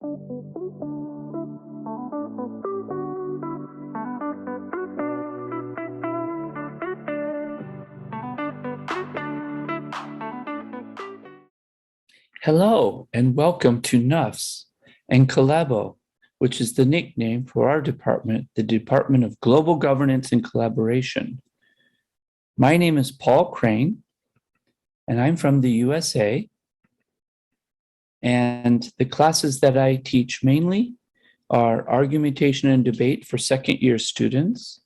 Hello and welcome to NUFS and Collabo, which is the nickname for our department, the Department of Global Governance and Collaboration. My name is Paul Crane, and I'm from the USA. And the classes that I teach mainly are argumentation and debate for second-year students,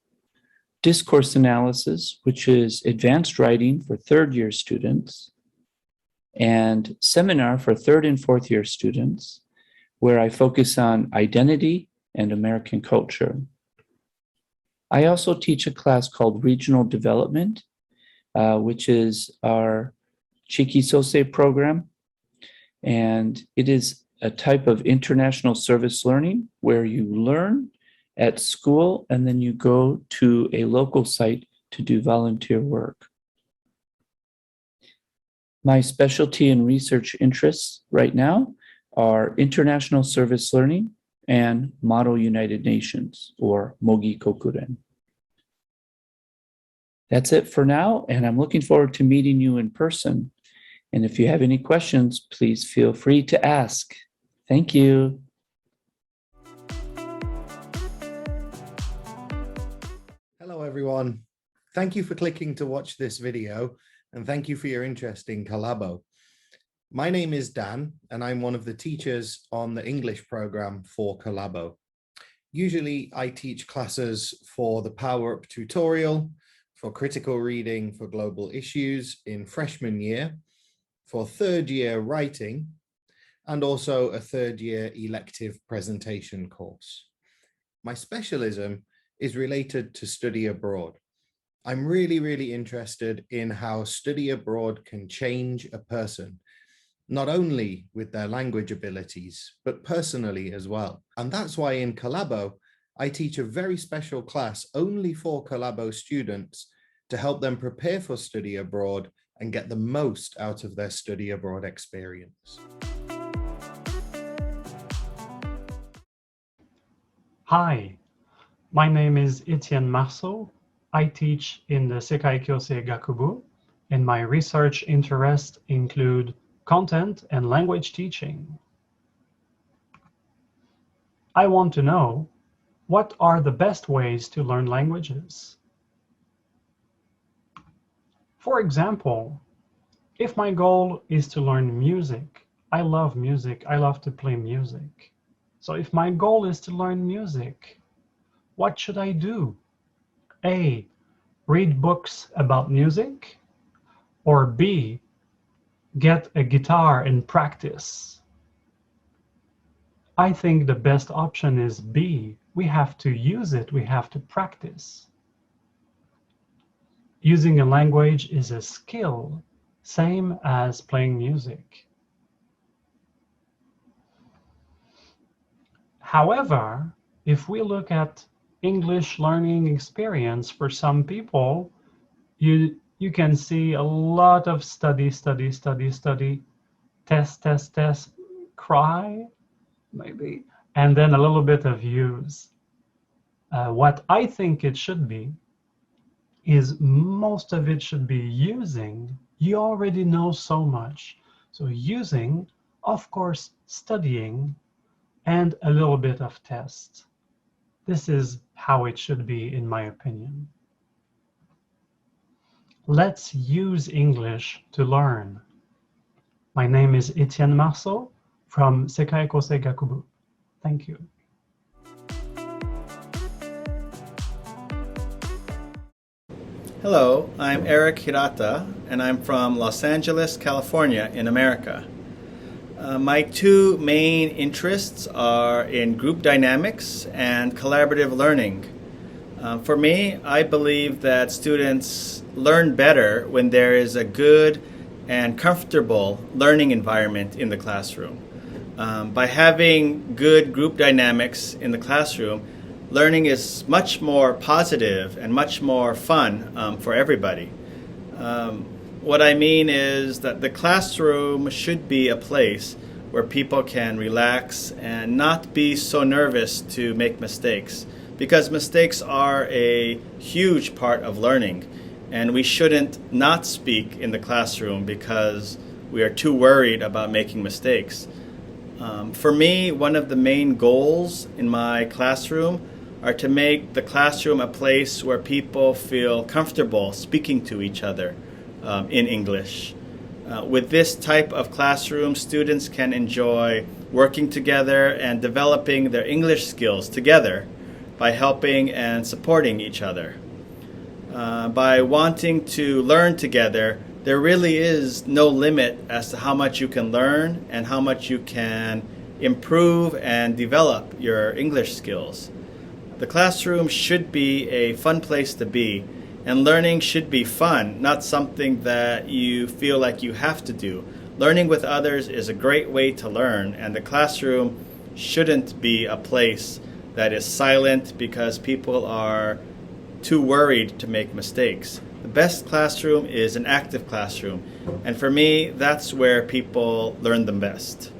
discourse analysis, which is advanced writing for third-year students, and seminar for third and fourth year students, where I focus on identity and American culture. I also teach a class called Regional Development, which is our Chikisose program. And it is a type of international service learning where you learn at school and then you go to a local site to do volunteer work. My specialty and research interests right now are international service learning and Model United Nations, or Mogi Kokuren. That's it for now, and I'm looking forward to meeting you in person. And if you have any questions, please feel free to ask. Thank you. Hello, everyone. Thank you for clicking to watch this video. And thank you for your interest in Collabo. My name is Dan, and I'm one of the teachers on the English program for Collabo. Usually I teach classes for the Power Up tutorial, for critical reading for global issues in freshman year, for third year writing, and also a third year elective presentation course. My specialism is related to study abroad. I'm really interested in how study abroad can change a person, not only with their language abilities, but personally as well. And that's why in Collabo, I teach a very special class only for Collabo students to help them prepare for study abroad and get the most out of their study abroad experience. Hi, my name is Etienne Marceau. I teach in the Sekai Kyosei Gakubu, and my research interests include content and language teaching. I want to know, what are the best ways to learn languages? For example, if my goal is to learn music, I love music, I love to play music. So if my goal is to learn music, what should I do? A, read books about music, or B, get a guitar and practice? I think the best option is B. We have to use it, we have to practice. Using a language is a skill, same as playing music. However, if we look at English learning experience for some people, you can see a lot of study, test, cry, maybe, and then a little bit of use. What I think it should be is most of it should be using. You already know so much. So using, of course, studying, and a little bit of test. This is how it should be, in my opinion. Let's use English to learn. My name is Etienne Marceau from Sekai Kosei Gakubu. Thank you. Hello, I'm Eric Hirata, and I'm from Los Angeles, California, in America. My two main interests are in group dynamics and collaborative learning. For me, I believe that students learn better when there is a good and comfortable learning environment in the classroom. By having good group dynamics in the classroom, learning is much more positive and much more fun for everybody. What I mean is that the classroom should be a place where people can relax and not be so nervous to make mistakes, because mistakes are a huge part of learning, and we shouldn't not speak in the classroom because we are too worried about making mistakes. For me, one of the main goals in my classroom are to make the classroom a place where people feel comfortable speaking to each other in English. With this type of classroom, students can enjoy working together and developing their English skills together by helping and supporting each other. By wanting to learn together, there really is no limit as to how much you can learn and how much you can improve and develop your English skills. The classroom should be a fun place to be, and learning should be fun, not something that you feel like you have to do. Learning with others is a great way to learn, and the classroom shouldn't be a place that is silent because people are too worried to make mistakes. The best classroom is an active classroom, and for me, that's where people learn the best.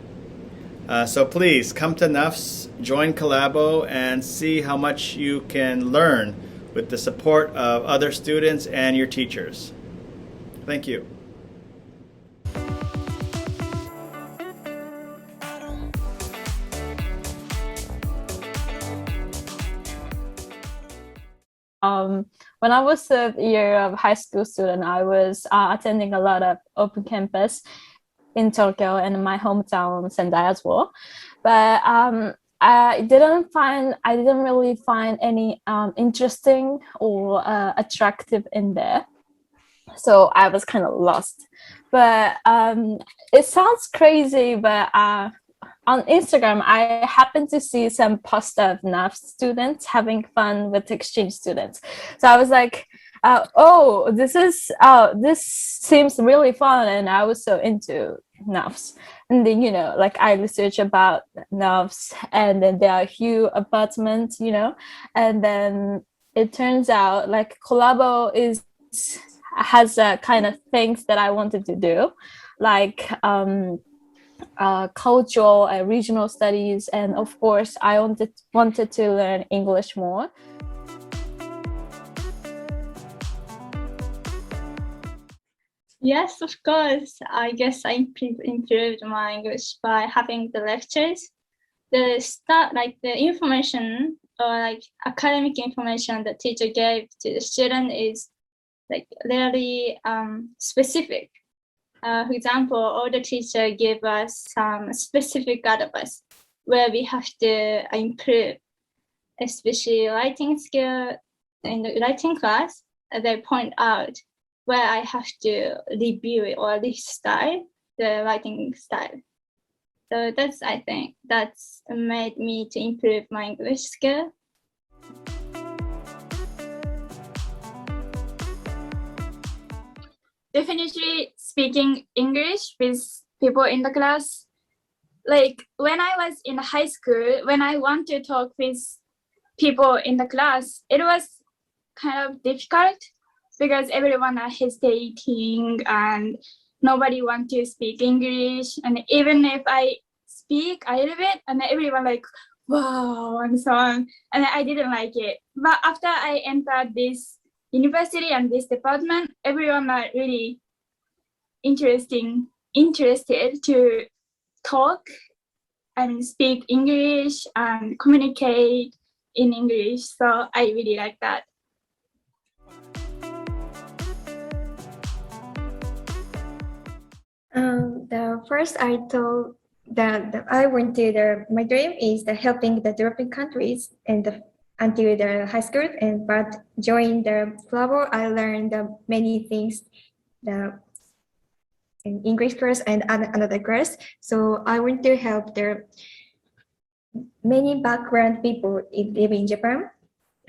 So please come to NUFS, join Collabo, and see how much you can learn with the support of other students and your teachers. Thank you. When I was a year of high school student, I was attending a lot of open campus in Tokyo and my hometown Sendai as well. But I didn't really find any interesting or attractive in there. So I was kind of lost. But it sounds crazy, but on Instagram, I happened to see some post of NAF students having fun with exchange students. So I was like, this seems really fun. And I was so into NAFs. And then, like I research about NAFs, and then there are few apartments, and then it turns out like Collabo has kind of things that I wanted to do, like cultural and regional studies, and of course I wanted to learn English more. Yes, of course. I guess I improved my English by having the lectures. The information or like academic information the teacher gave to the student is like really specific. For example, all the teacher gave us some specific advice where we have to improve, especially writing skill in the writing class. They point out where I have to review it or restyle the writing style. So I think that's made me to improve my English skill. Definitely speaking English with people in the class. Like when I was in high school, when I want to talk with people in the class, it was kind of difficult because everyone are hesitating and nobody want to speak English. And even if I speak a little bit, and everyone like, wow, and so on. And I didn't like it. But after I entered this university and this department, everyone are really interested to talk and speak English and communicate in English. So I really like that. The first I told that I went to my dream is helping the developing countries until the high school, but during the Collabo I learned many things in English course and another course. So I want to help the many background people live in Japan.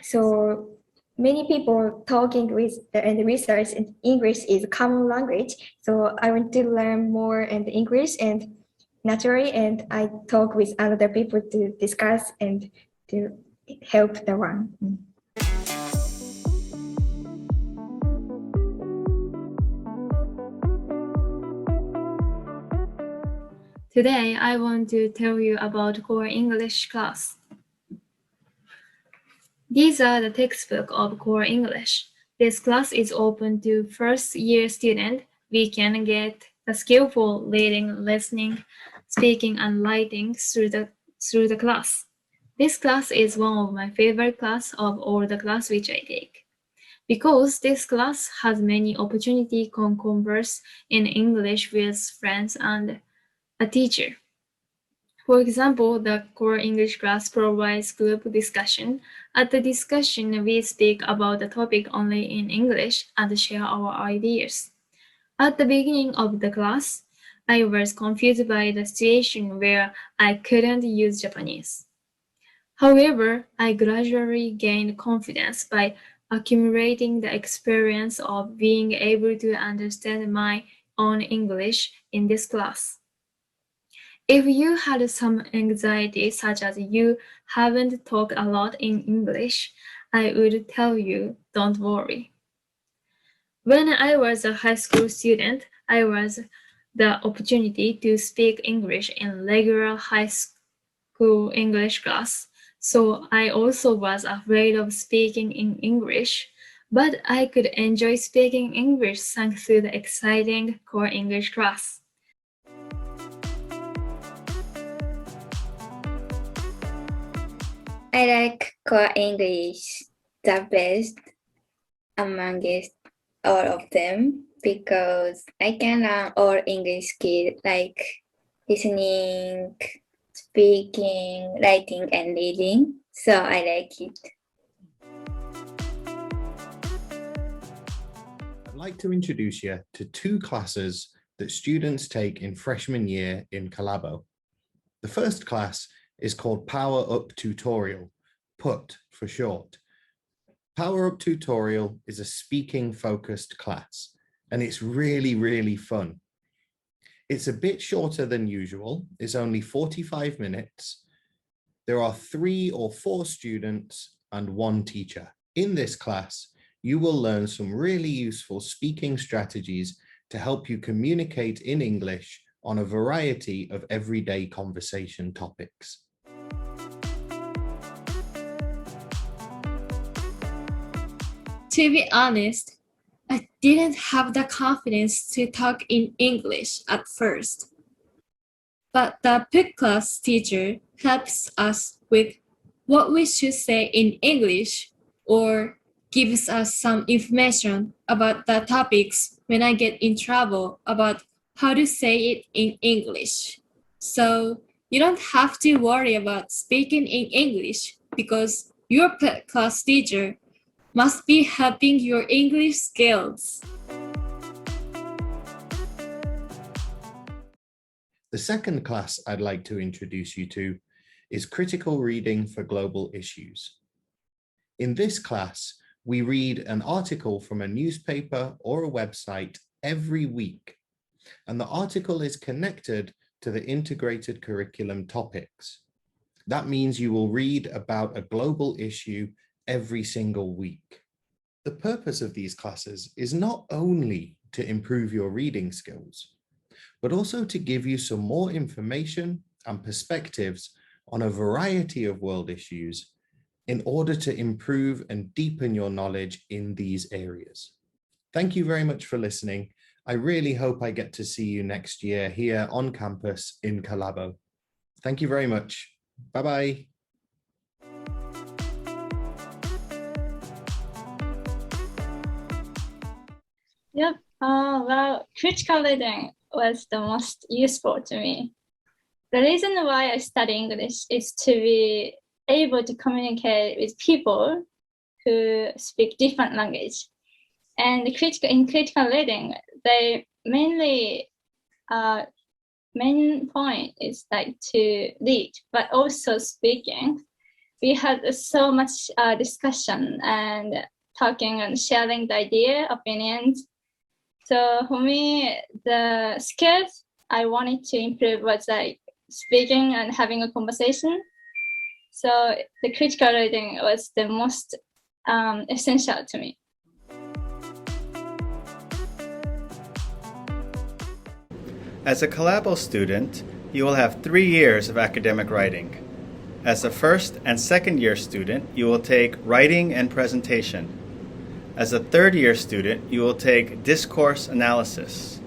So many people talking with and research in English is a common language. So I want to learn more in English and naturally, and I talk with other people to discuss and to help the one. Today, I want to tell you about Core English class. These are the textbook of Core English. This class is open to first-year students. We can get the skillful reading, listening, speaking, and writing through the class. This class is one of my favorite class of all the class which I take, because this class has many opportunity to converse in English with friends and a teacher. For example, the Core English class provides group discussion. At the discussion, we speak about the topic only in English and share our ideas. At the beginning of the class, I was confused by the situation where I couldn't use Japanese. However, I gradually gained confidence by accumulating the experience of being able to understand my own English in this class. If you had some anxiety, such as you haven't talked a lot in English, I would tell you, don't worry. When I was a high school student, I was the opportunity to speak English in regular high school English class. So I also was afraid of speaking in English, but I could enjoy speaking English thanks to the exciting Core English class. I like Core English the best amongst all of them because I can learn all English skills like listening, speaking, writing, and reading. So I like it. I'd like to introduce you to two classes that students take in freshman year in Calabo. The first class is called Power Up Tutorial, PUT for short. Power Up Tutorial is a speaking focused class, and it's really fun. It's a bit shorter than usual. It's only 45 minutes. There are 3 or 4 students and 1 teacher. In this class, you will learn some really useful speaking strategies to help you communicate in English on a variety of everyday conversation topics. To be honest, I didn't have the confidence to talk in English at first. But the PUT class teacher helps us with what we should say in English or gives us some information about the topics when I get in trouble about how to say it in English. So you don't have to worry about speaking in English because your PUT class teacher must be helping your English skills. The second class I'd like to introduce you to is Critical Reading for Global Issues. In this class, we read an article from a newspaper or a website every week, and the article is connected to the integrated curriculum topics. That means you will read about a global issue every single week. The purpose of these classes is not only to improve your reading skills, but also to give you some more information and perspectives on a variety of world issues in order to improve and deepen your knowledge in these areas. Thank you very much for listening. I really hope I get to see you next year here on campus in Calabo. Thank you very much. Bye-bye. Yep. Well, critical reading was the most useful to me. The reason why I study English is to be able to communicate with people who speak different language. And in critical reading, they mainly main point is like to read, but also speaking. We had so much discussion and talking and sharing the idea, opinions. So for me, the skills I wanted to improve was like speaking and having a conversation. So the critical reading was the most essential to me. As a Calabo student, you will have 3 years of academic writing. As a first and second year student, you will take writing and presentation. As a third year student, you will take discourse analysis.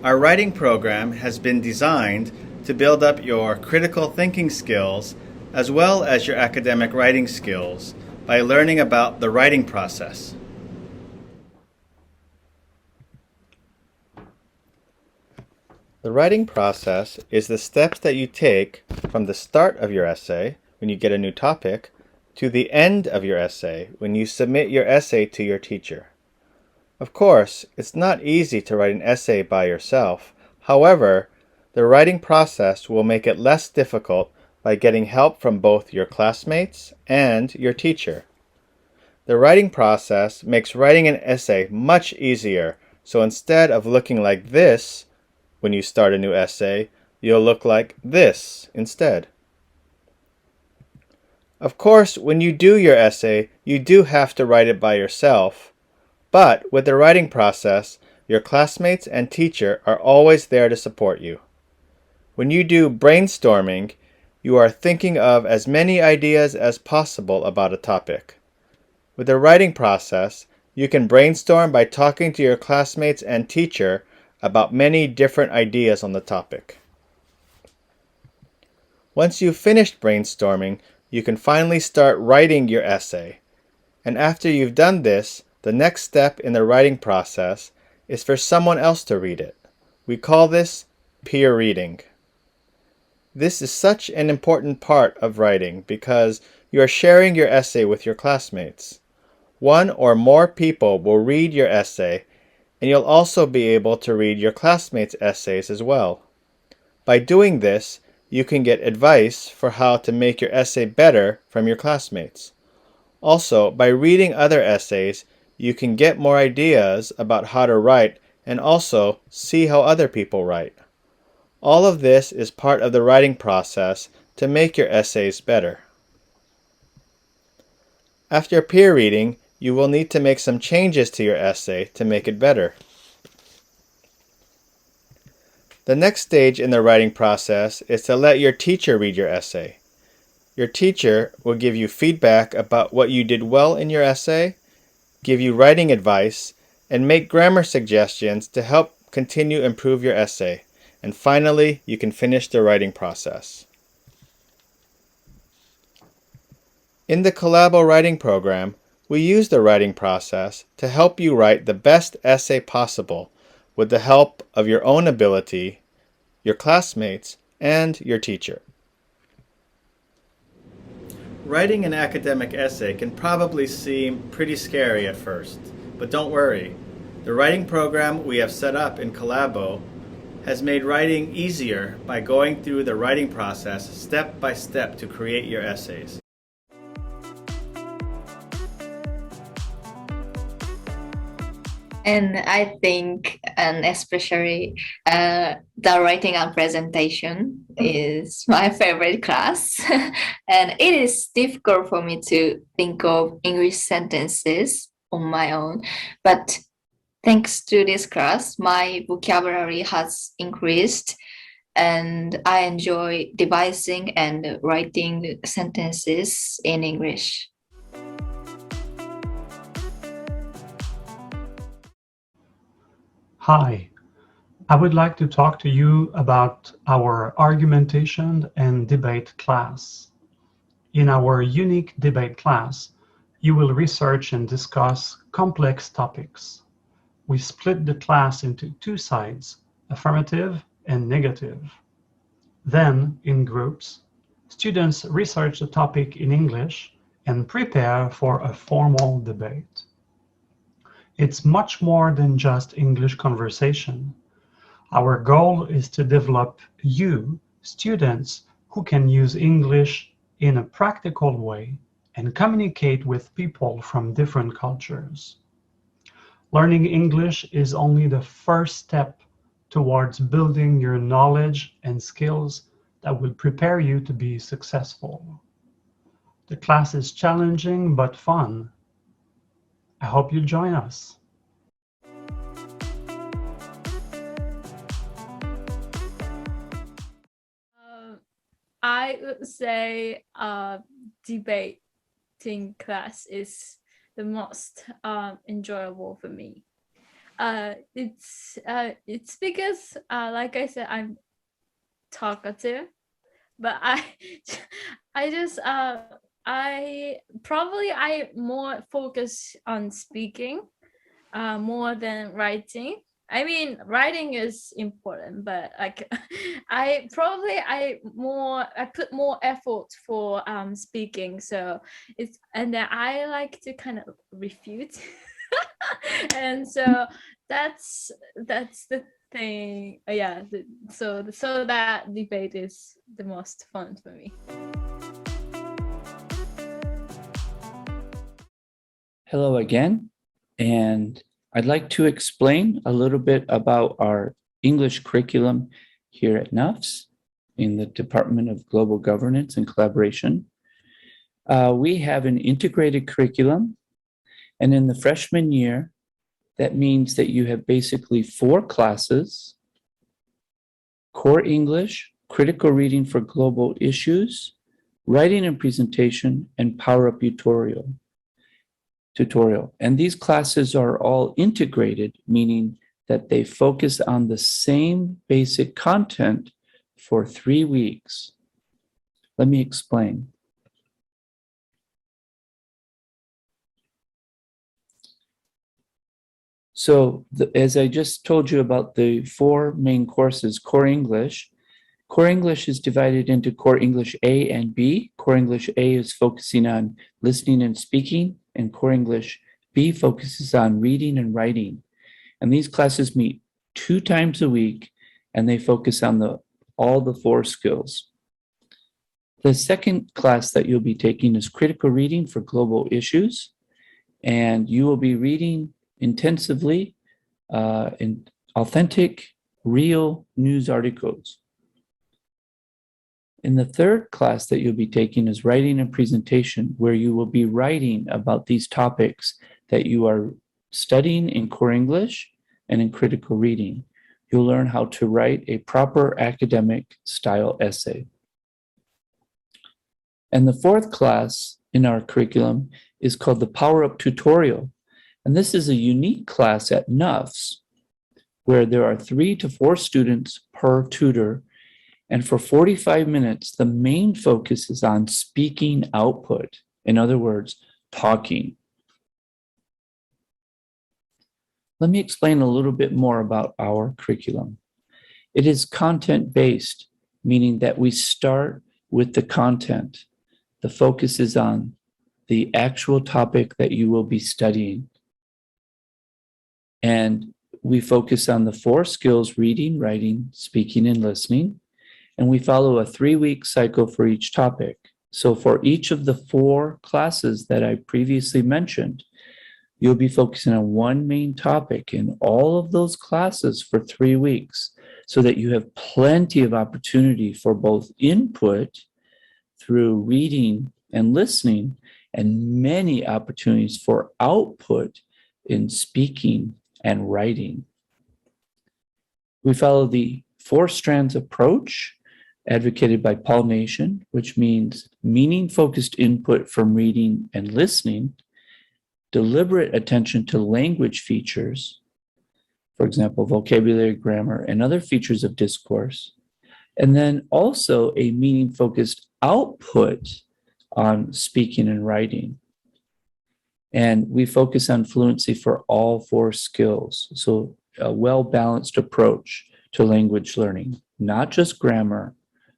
Our writing program has been designed to build up your critical thinking skills as well as your academic writing skills by learning about the writing process. The writing process is the steps that you take from the start of your essay, when you get a new topic, to the end of your essay, when you submit your essay to your teacher. Of course, it's not easy to write an essay by yourself. However, the writing process will make it less difficult by getting help from both your classmates and your teacher. The writing process makes writing an essay much easier, so instead of looking like this, when you start a new essay, you'll look like this instead. Of course, when you do your essay, you do have to write it by yourself, but with the writing process, your classmates and teacher are always there to support you. When you do brainstorming, you are thinking of as many ideas as possible about a topic. With the writing process, you can brainstorm by talking to your classmates and teacher about many different ideas on the topic. Once you've finished brainstorming, you can finally start writing your essay. And after you've done this, the next step in the writing process is for someone else to read it. We call this peer reading. This is such an important part of writing because you are sharing your essay with your classmates. One or more people will read your essay, and you'll also be able to read your classmates' essays as well. By doing this, you can get advice for how to make your essay better from your classmates. Also, by reading other essays, you can get more ideas about how to write and also see how other people write. All of this is part of the writing process to make your essays better. After peer reading, you will need to make some changes to your essay to make it better. The next stage in the writing process is to let your teacher read your essay. Your teacher will give you feedback about what you did well in your essay, give you writing advice, and make grammar suggestions to help continue to improve your essay. And finally, you can finish the writing process. In the Collabo writing program, we use the writing process to help you write the best essay possible with the help of your own ability, your classmates, and your teacher. Writing an academic essay can probably seem pretty scary at first, but don't worry. The writing program we have set up in Collabo has made writing easier by going through the writing process step by step to create your essays. And I think, and especially the writing and presentation is my favorite class. And it is difficult for me to think of English sentences on my own. But thanks to this class, my vocabulary has increased and I enjoy devising and writing sentences in English. Hi, I would like to talk to you about our argumentation and debate class. In our unique debate class, you will research and discuss complex topics. We split the class into two sides, affirmative and negative. Then, in groups, students research the topic in English and prepare for a formal debate. It's much more than just English conversation. Our goal is to develop you, students, who can use English in a practical way and communicate with people from different cultures. Learning English is only the first step towards building your knowledge and skills that will prepare you to be successful. The class is challenging but fun. I hope you join us. I would say debating class is the most enjoyable for me. It's because like I said, I'm talkative, but I more focus on speaking more than writing. I mean, writing is important, but like I put more effort for speaking. So and then I like to kind of refute, and so that's the thing. Yeah. So that debate is the most fun for me. Hello again, and I'd like to explain a little bit about our English curriculum here at NUFS in the Department of Global Governance and Collaboration. We have an integrated curriculum, and in the freshman year, that means that you have basically 4 classes: core English, critical reading for global issues, writing and presentation, and power-up tutorial. And these classes are all integrated, meaning that they focus on the same basic content for 3 weeks. Let me explain. So as I just told you about the 4 main courses, Core English is divided into Core English A and B. Core English A is focusing on listening and speaking, and Core English B focuses on reading and writing. And these classes meet 2 times a week, and they focus on all the 4 skills. The second class that you'll be taking is critical reading for global issues, and you will be reading intensively in authentic, real news articles. In the third class that you'll be taking is writing and presentation, where you will be writing about these topics that you are studying in core English and in critical reading. You'll learn how to write a proper academic style essay. And the fourth class in our curriculum is called the Power-Up Tutorial. And this is a unique class at NUFS, where there are 3 to 4 students per tutor. And for 45 minutes, the main focus is on speaking output. In other words, talking. Let me explain a little bit more about our curriculum. It is content-based, meaning that we start with the content. The focus is on the actual topic that you will be studying. And we focus on the 4 skills: reading, writing, speaking, and listening. And we follow a 3-week cycle for each topic. So for each of the 4 classes that I previously mentioned, you'll be focusing on one main topic in all of those classes for 3 weeks, so that you have plenty of opportunity for both input through reading and listening, and many opportunities for output in speaking and writing. We follow the 4 strands approach advocated by Paul Nation, which means meaning-focused input from reading and listening, deliberate attention to language features, for example, vocabulary, grammar, and other features of discourse, and then also a meaning-focused output on speaking and writing. And we focus on fluency for all 4 skills. So a well-balanced approach to language learning, not just grammar,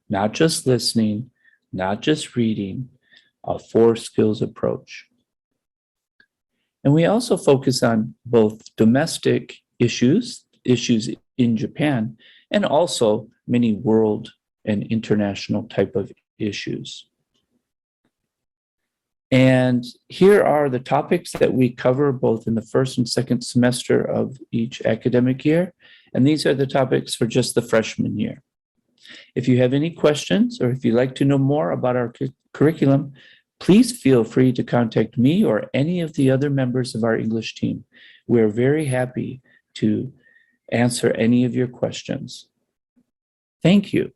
not just listening, not just reading, a 4 skills approach. And we also focus on both domestic issues in Japan, and also many world and international type of issues. And here are the topics that we cover both in the first and second semester of each academic year. And these are the topics for just the freshman year. If you have any questions, or if you'd like to know more about our curriculum, please feel free to contact me or any of the other members of our English team. We're very happy to answer any of your questions. Thank you.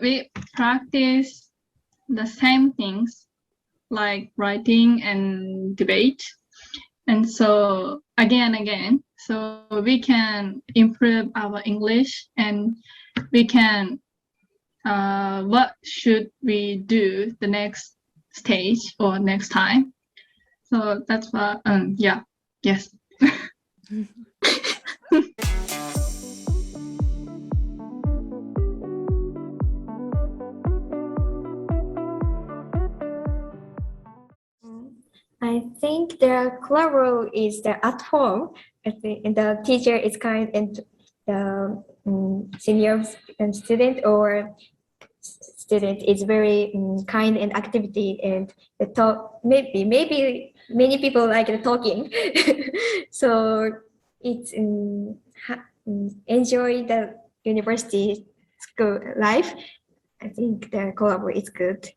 We practice the same things like writing and debate. And so again, so we can improve our English and we can, what should we do the next stage or next time? So that's what, yes. I think the collaboration is at home. I think the teacher is kind and the senior student or student is very kind and activity and the talk. Maybe many people like the talking, so it's enjoy the university school life. I think the collaboration is good.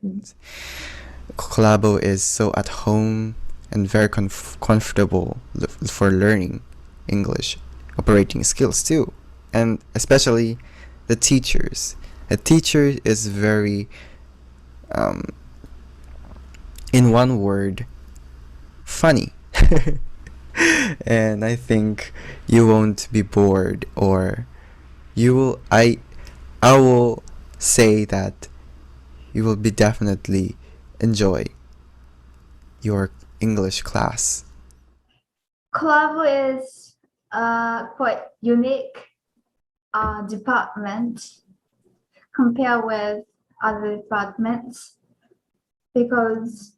Collabo is so at home and very comfortable for learning English, operating skills too, and especially the teachers. A teacher is very, in one word, funny. And I think you won't be bored, or I will say that you will be definitely enjoy your English class. Collabo is quite unique department compared with other departments because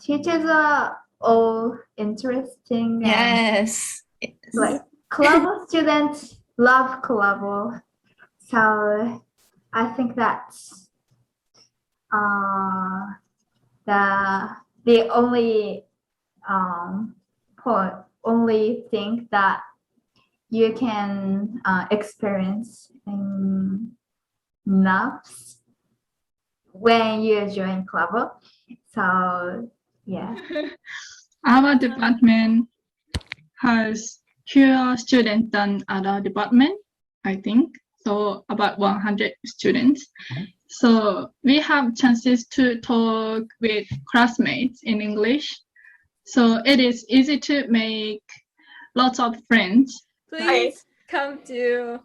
teachers are all interesting. Yes. Like Collabo students love Collabo, so I think that's the only only thing that you can experience enough when you join club. So yeah. Our department has fewer students than other department, I think. So about 100 students. So we have chances to talk with classmates in English. So it is easy to make lots of friends. Please come to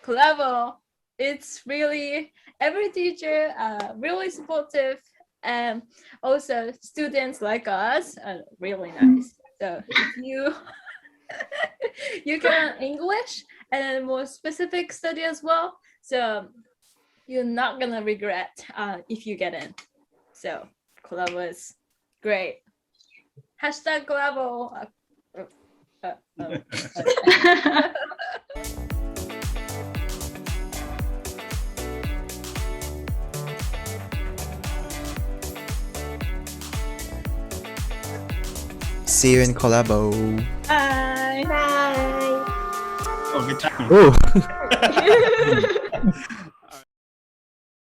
Collabo. It's really, every teacher really supportive, and also students like us are really nice. So if you can learn English and more specific study as well. So you're not gonna regret if you get in. So Collabo is great. Hashtag Collabo. See you in Collabo. Bye. Bye. Oh, good time. Oh.